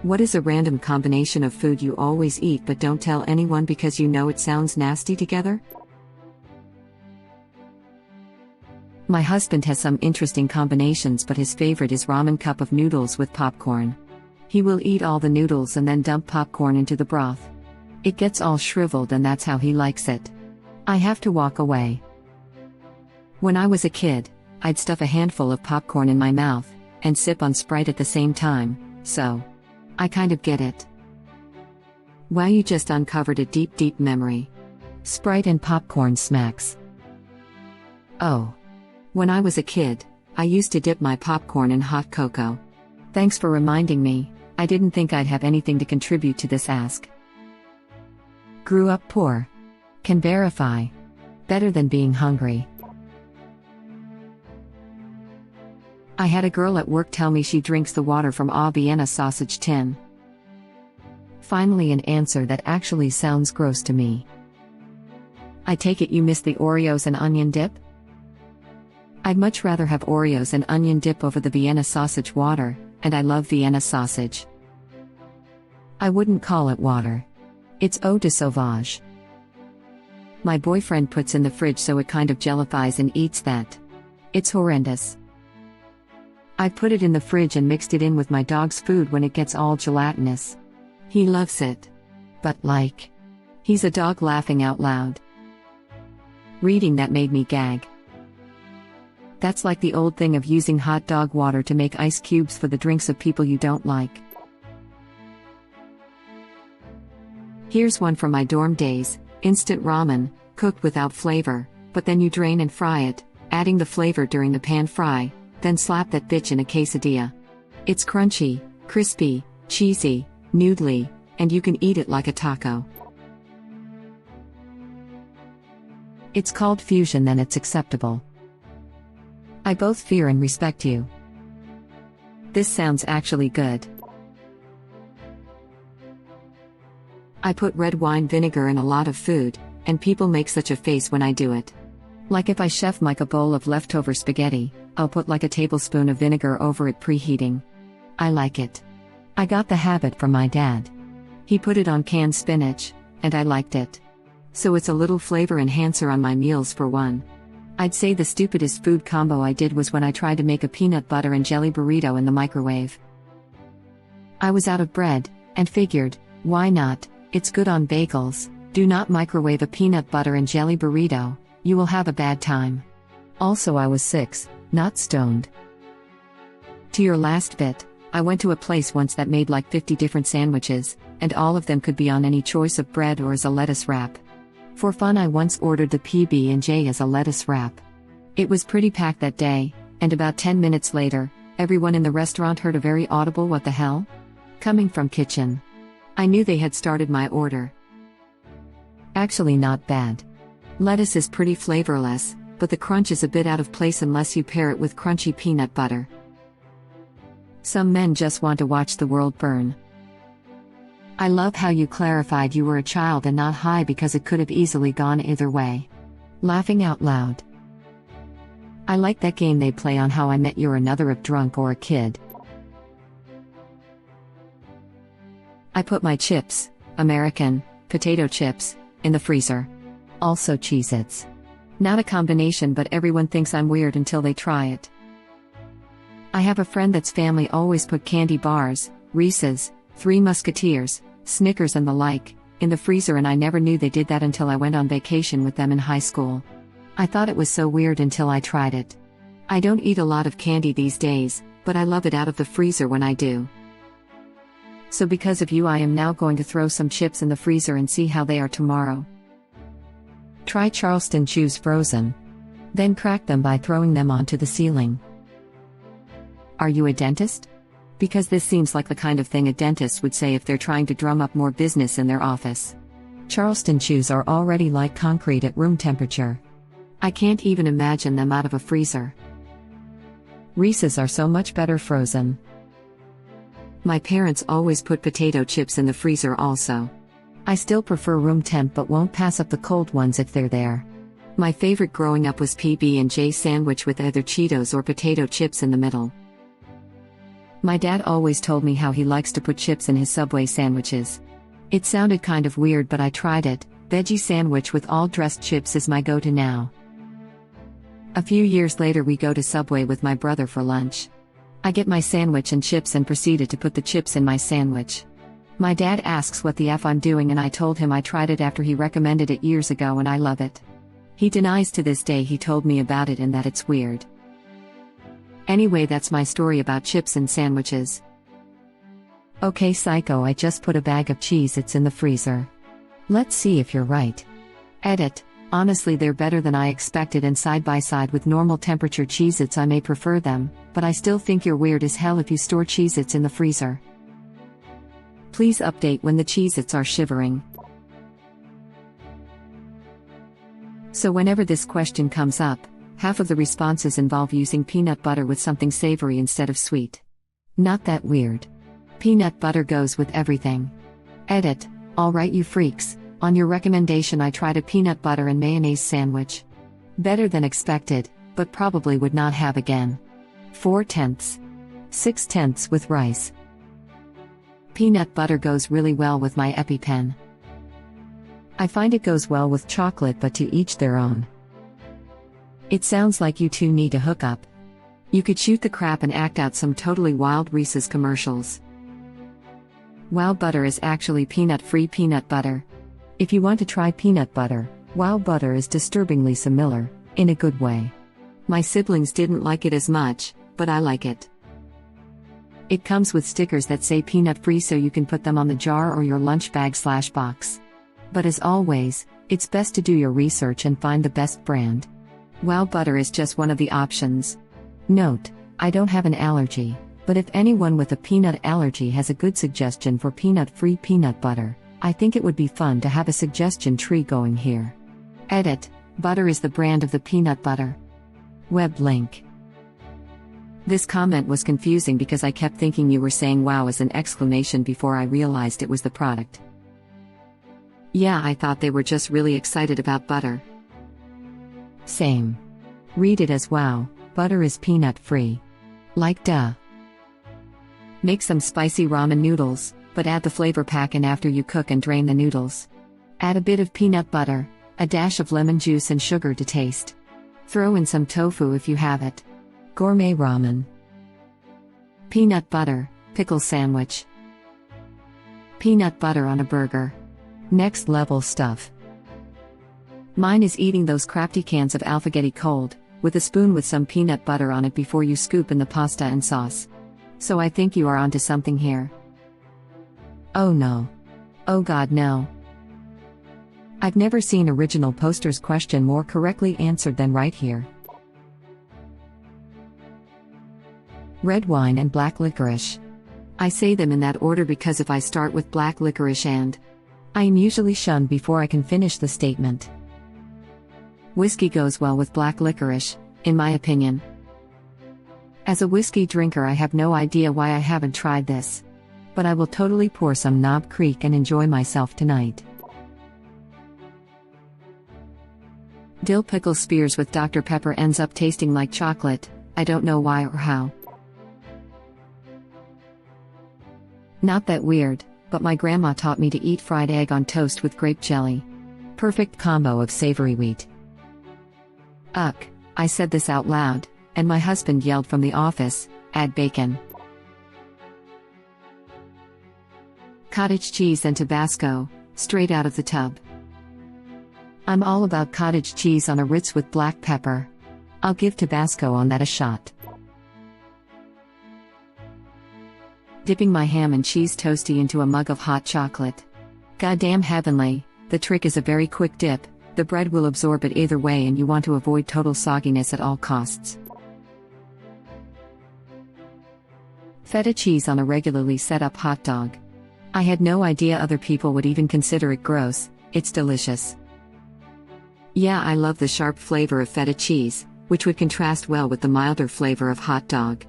What is a random combination of food you always eat but don't tell anyone because you know it sounds nasty together? My husband has some interesting combinations, but his favorite is ramen cup of noodles with popcorn. He will eat all the noodles and then dump popcorn into the broth. It gets all shriveled and that's how he likes it. I have to walk away. When I was a kid, I'd stuff a handful of popcorn in my mouth and sip on Sprite at the same time, so I kind of get it. Wow, you just uncovered a deep memory. Sprite and popcorn smacks. Oh. When I was a kid, I used to dip my popcorn in hot cocoa. Thanks for reminding me. I didn't think I'd have anything to contribute to this ask. Grew up poor. Can verify. Better than being hungry. I had a girl at work tell me she drinks the water from a Vienna sausage tin. Finally, an answer that actually sounds gross to me. I take it you miss the Oreos and onion dip? I'd much rather have Oreos and onion dip over the Vienna sausage water, and I love Vienna sausage. I wouldn't call it water. It's eau de sauvage. My boyfriend puts in the fridge so it kind of jellifies and eats that. It's horrendous. I put it in the fridge and mixed it in with my dog's food when it gets all gelatinous. He loves it. But like, he's a dog laughing out loud. Reading that made me gag. That's like the old thing of using hot dog water to make ice cubes for the drinks of people you don't like. Here's one from my dorm days: instant ramen, cooked without flavor, but then you drain and fry it, adding the flavor during the pan fry, then slap that bitch in a quesadilla. It's crunchy, crispy, cheesy, noodly, and you can eat it like a taco. It's called fusion, then it's acceptable. I both fear and respect you. This sounds actually good. I put red wine vinegar in a lot of food, and people make such a face when I do it. Like if I chef make a bowl of leftover spaghetti, I'll put like a tablespoon of vinegar over it preheating. I like it. I got the habit from my dad. He put it on canned spinach, and I liked it. So it's a little flavor enhancer on my meals for one. I'd say the stupidest food combo I did was when I tried to make a peanut butter and jelly burrito in the microwave. I was out of bread, and figured, why not? It's good on bagels. Do not microwave a peanut butter and jelly burrito, you will have a bad time. Also, I was 6, not stoned. To your last bit, I went to a place once that made like 50 different sandwiches, and all of them could be on any choice of bread or as a lettuce wrap. For fun, I once ordered the PB&J as a lettuce wrap. It was pretty packed that day, and about 10 minutes later, everyone in the restaurant heard a very audible "what the hell?" coming from kitchen. I knew they had started my order. Actually, not bad. Lettuce is pretty flavorless, but the crunch is a bit out of place unless you pair it with crunchy peanut butter. Some men just want to watch the world burn. I love how you clarified you were a child and not high because it could have easily gone either way. Laughing out loud. I like that game they play on How I Met You're Another of drunk or a kid. I put my chips, American, potato chips, in the freezer. Also Cheez-Its. Not a combination, but everyone thinks I'm weird until they try it. I have a friend that's family always put candy bars, Reese's, Three Musketeers, Snickers and the like, in the freezer, and I never knew they did that until I went on vacation with them in high school. I thought it was so weird until I tried it. I don't eat a lot of candy these days, but I love it out of the freezer when I do. So because of you, I am now going to throw some chips in the freezer and see how they are tomorrow. Try Charleston Chews frozen. Then crack them by throwing them onto the ceiling. Are you a dentist? Because this seems like the kind of thing a dentist would say if they're trying to drum up more business in their office. Charleston Chews are already like concrete at room temperature. I can't even imagine them out of a freezer. Reese's are so much better frozen. My parents always put potato chips in the freezer also. I still prefer room temp but won't pass up the cold ones if they're there. My favorite growing up was PB&J sandwich with either Cheetos or potato chips in the middle. My dad always told me how he likes to put chips in his Subway sandwiches. It sounded kind of weird, but I tried it. Veggie sandwich with all dressed chips is my go-to now. A few years later, we go to Subway with my brother for lunch. I get my sandwich and chips and proceeded to put the chips in my sandwich. My dad asks what the F I'm doing, and I told him I tried it after he recommended it years ago and I love it. He denies to this day he told me about it and that it's weird. Anyway, that's my story about chips and sandwiches. Okay, psycho, I just put a bag of Cheez-Its in the freezer. Let's see if you're right. Edit. Honestly, they're better than I expected, and side by side with normal temperature Cheez-Its I may prefer them, but I still think you're weird as hell if you store Cheez-Its in the freezer. Please update when the Cheez-Its are shivering. So whenever this question comes up, half of the responses involve using peanut butter with something savory instead of sweet. Not that weird. Peanut butter goes with everything. Edit. Alright, you freaks. On your recommendation, I tried a peanut butter and mayonnaise sandwich. Better than expected, but probably would not have again. 4/10. 6/10 with rice. Peanut butter goes really well with my EpiPen. I find it goes well with chocolate, but to each their own. It sounds like you two need to hook up. You could shoot the crap and act out some totally wild Reese's commercials. Wow Butter is actually peanut-free peanut butter. If you want to try peanut butter, Wow Butter is disturbingly similar, in a good way. My siblings didn't like it as much, but I like it. It comes with stickers that say peanut-free so you can put them on the jar or your lunch bag/box. But as always, it's best to do your research and find the best brand. Wow Butter is just one of the options. Note, I don't have an allergy, but if anyone with a peanut allergy has a good suggestion for peanut-free peanut butter, I think it would be fun to have a suggestion tree going here. Edit. Butter is the brand of the peanut butter. Web link. This comment was confusing because I kept thinking you were saying wow as an exclamation before I realized it was the product. Yeah, I thought they were just really excited about butter. Same. Read it as wow, butter is peanut free. Like duh. Make some spicy ramen noodles, but add the flavor pack in after you cook and drain the noodles. Add a bit of peanut butter, a dash of lemon juice and sugar to taste. Throw in some tofu if you have it. Gourmet ramen. Peanut butter, pickle sandwich. Peanut butter on a burger. Next level stuff. Mine is eating those crafty cans of alphagetti cold, with a spoon with some peanut butter on it before you scoop in the pasta and sauce. So I think you are onto something here. Oh no. Oh god no. I've never seen original poster's question more correctly answered than right here. Red wine and black licorice. I say them in that order because if I start with black licorice I am usually shunned before I can finish the statement. Whiskey goes well with black licorice, in my opinion. As a whiskey drinker, I have no idea why I haven't tried this. But I will totally pour some Knob Creek and enjoy myself tonight. Dill pickle spears with Dr. Pepper ends up tasting like chocolate, I don't know why or how. Not that weird, but my grandma taught me to eat fried egg on toast with grape jelly. Perfect combo of savory wheat. Ugh, I said this out loud, and my husband yelled from the office, add bacon. Cottage cheese and Tabasco, straight out of the tub. I'm all about cottage cheese on a Ritz with black pepper. I'll give Tabasco on that a shot. Dipping my ham and cheese toastie into a mug of hot chocolate. Goddamn heavenly, the trick is a very quick dip, the bread will absorb it either way and you want to avoid total sogginess at all costs. Feta cheese on a regularly set up hot dog. I had no idea other people would even consider it gross, it's delicious. Yeah, I love the sharp flavor of feta cheese, which would contrast well with the milder flavor of hot dog.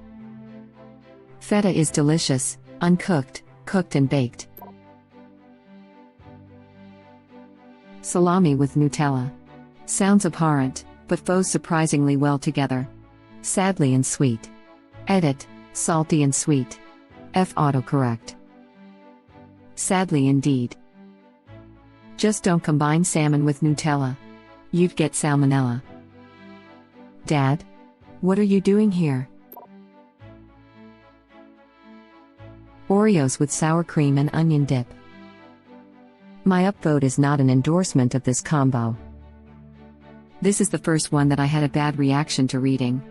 Feta is delicious, uncooked, cooked and baked. Salami with Nutella. Sounds abhorrent, but flows surprisingly well together. Sadly and sweet. Edit. Salty and sweet. F autocorrect. Sadly indeed. Just don't combine salmon with Nutella. You'd get salmonella. Dad? What are you doing here? Oreos with sour cream and onion dip. My upvote is not an endorsement of this combo. This is the first one that I had a bad reaction to reading.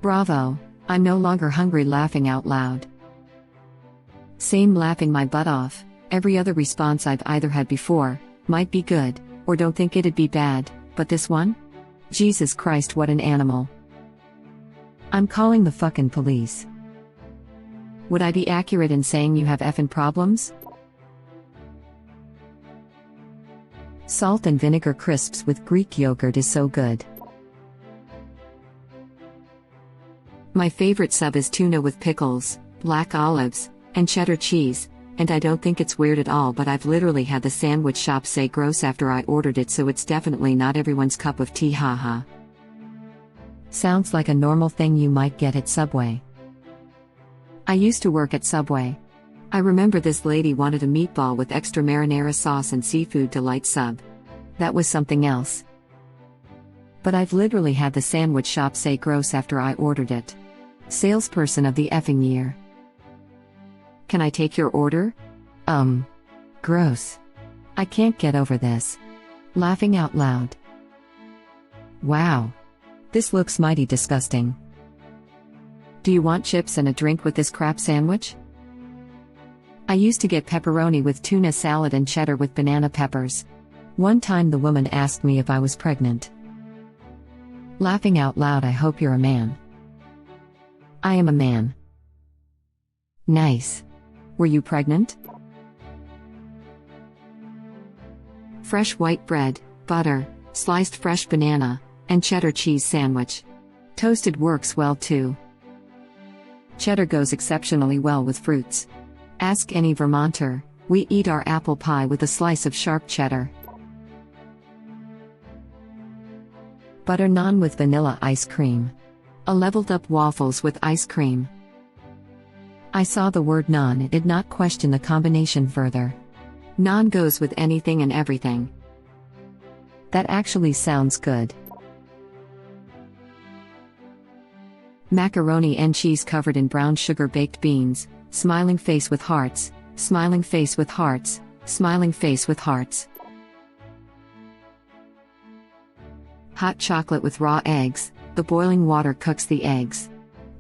Bravo, I'm no longer hungry laughing out loud. Same laughing my butt off. Every other response I've either had before, might be good, or don't think it'd be bad, but this one? Jesus Christ, what an animal. I'm calling the fucking police. Would I be accurate in saying you have effing problems? Salt and vinegar crisps with Greek yogurt is so good. My favorite sub is tuna with pickles, black olives, and cheddar cheese, and I don't think it's weird at all, but I've literally had the sandwich shop say gross after I ordered it, so it's definitely not everyone's cup of tea, haha. Sounds like a normal thing you might get at Subway. I used to work at Subway. I remember this lady wanted a meatball with extra marinara sauce and seafood delight sub. That was something else. But I've literally had the sandwich shop say gross after I ordered it. Salesperson of the effing year. Can I take your order? Gross. I can't get over this. Laughing out loud. Wow. This looks mighty disgusting. Do you want chips and a drink with this crap sandwich? I used to get pepperoni with tuna salad and cheddar with banana peppers. One time the woman asked me if I was pregnant. Laughing out loud, I hope you're a man. I am a man. Nice. Were you pregnant? Fresh white bread, butter, sliced fresh banana, and cheddar cheese sandwich. Toasted works well too. Cheddar goes exceptionally well with fruits. Ask any Vermonter, we eat our apple pie with a slice of sharp cheddar. Butter naan with vanilla ice cream. A leveled up waffles with ice cream. I saw the word naan and did not question the combination further. Naan goes with anything and everything. That actually sounds good. Macaroni and cheese covered in brown sugar baked beans, smiling face with hearts, smiling face with hearts, smiling face with hearts. Hot chocolate with raw eggs, the boiling water cooks the eggs.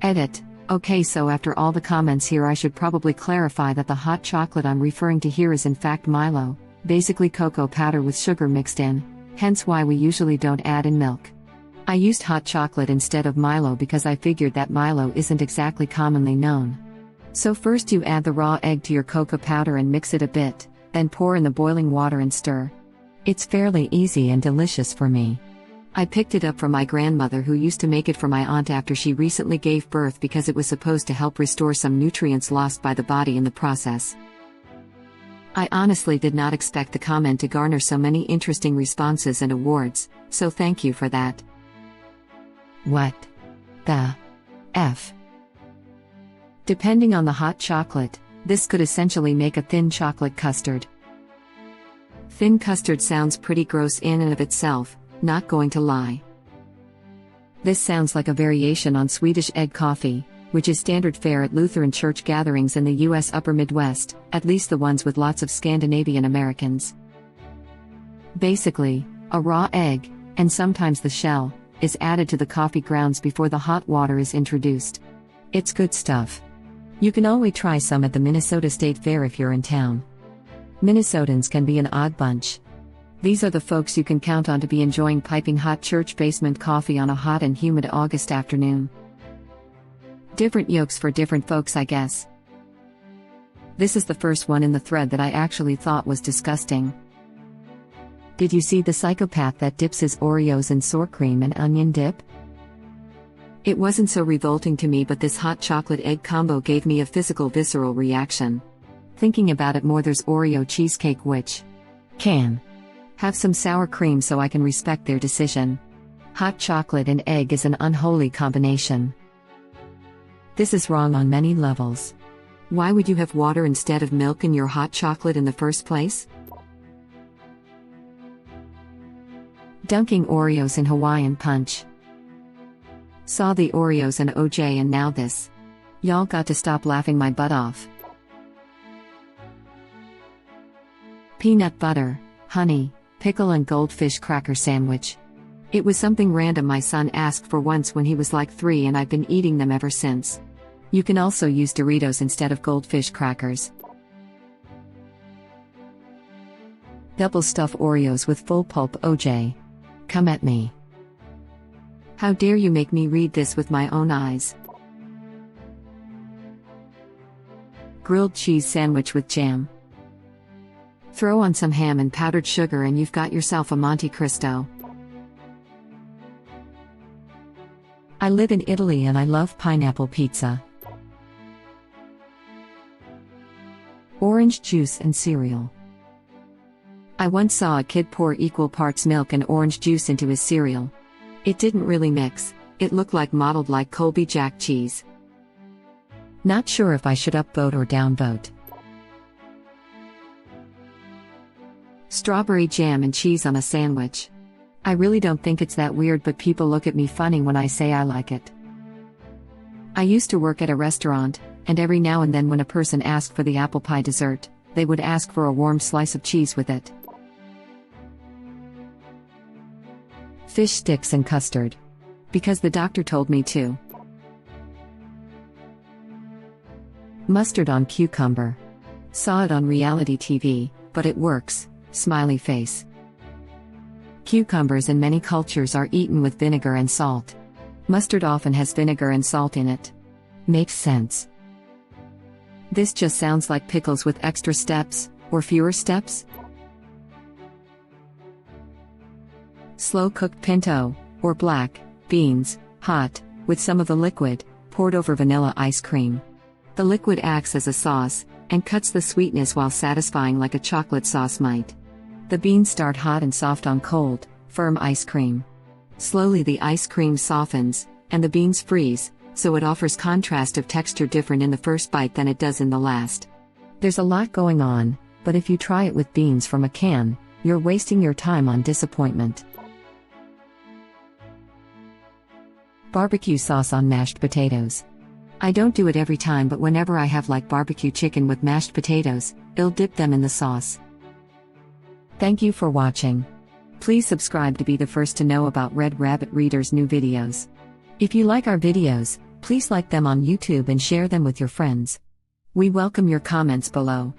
Edit. Okay, so after all the comments here, I should probably clarify that the hot chocolate I'm referring to here is in fact Milo, basically cocoa powder with sugar mixed in, hence why we usually don't add in milk. I used hot chocolate instead of Milo because I figured that Milo isn't exactly commonly known. So first you add the raw egg to your cocoa powder and mix it a bit, then pour in the boiling water and stir. It's fairly easy and delicious for me. I picked it up from my grandmother, who used to make it for my aunt after she recently gave birth, because it was supposed to help restore some nutrients lost by the body in the process. I honestly did not expect the comment to garner so many interesting responses and awards, so thank you for that. What the F? Depending on the hot chocolate, this could essentially make a thin chocolate custard. Thin custard sounds pretty gross in and of itself, not going to lie. This sounds like a variation on Swedish egg coffee, which is standard fare at Lutheran church gatherings in the US Upper Midwest, at least the ones with lots of Scandinavian Americans. Basically, a raw egg, and sometimes the shell, is added to the coffee grounds before the hot water is introduced. It's good stuff. You can always try some at the Minnesota State Fair if you're in town. Minnesotans can be an odd bunch. These are the folks you can count on to be enjoying piping hot church basement coffee on a hot and humid August afternoon. Different yolks for different folks, I guess. This is the first one in the thread that I actually thought was disgusting. Did you see the psychopath that dips his Oreos in sour cream and onion dip? It wasn't so revolting to me, but this hot chocolate egg combo gave me a physical visceral reaction. Thinking about it more, there's Oreo cheesecake, which can have some sour cream, so I can respect their decision. Hot chocolate and egg is an unholy combination. This is wrong on many levels. Why would you have water instead of milk in your hot chocolate in the first place? Dunking Oreos in Hawaiian Punch. Saw the Oreos and OJ and now this. Y'all got to stop laughing my butt off. Peanut butter, honey, pickle and goldfish cracker sandwich. It was something random my son asked for once when he was like 3 and I've been eating them ever since. You can also use Doritos instead of goldfish crackers. Double stuff Oreos with full pulp OJ. Come at me. How dare you make me read this with my own eyes. Grilled cheese sandwich with jam. Throw on some ham and powdered sugar and you've got yourself a Monte Cristo. I live in Italy and I love pineapple pizza. Orange juice and cereal. I once saw a kid pour equal parts milk and orange juice into his cereal. It didn't really mix, it looked like modeled like Colby Jack cheese. Not sure if I should upvote or downvote. Strawberry jam and cheese on a sandwich. I really don't think it's that weird, but people look at me funny when I say I like it. I used to work at a restaurant, and every now and then when a person asked for the apple pie dessert, they would ask for a warm slice of cheese with it. Fish sticks and custard. Because the doctor told me to. Mustard on cucumber. Saw it on reality TV, but it works, smiley face. Cucumbers in many cultures are eaten with vinegar and salt. Mustard often has vinegar and salt in it. Makes sense. This just sounds like pickles with extra steps, or fewer steps. Slow-cooked pinto, or black, beans, hot, with some of the liquid, poured over vanilla ice cream. The liquid acts as a sauce, and cuts the sweetness while satisfying like a chocolate sauce might. The beans start hot and soft on cold, firm ice cream. Slowly the ice cream softens, and the beans freeze, so it offers contrast of texture different in the first bite than it does in the last. There's a lot going on, but if you try it with beans from a can, you're wasting your time on disappointment. Barbecue sauce on mashed potatoes. I don't do it every time, but whenever I have like barbecue chicken with mashed potatoes, I'll dip them in the sauce. Thank you for watching. Please subscribe to be the first to know about Red Rabbit Reader's new videos. If you like our videos, please like them on YouTube and share them with your friends. We welcome your comments below.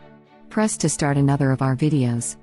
Press to start another of our videos.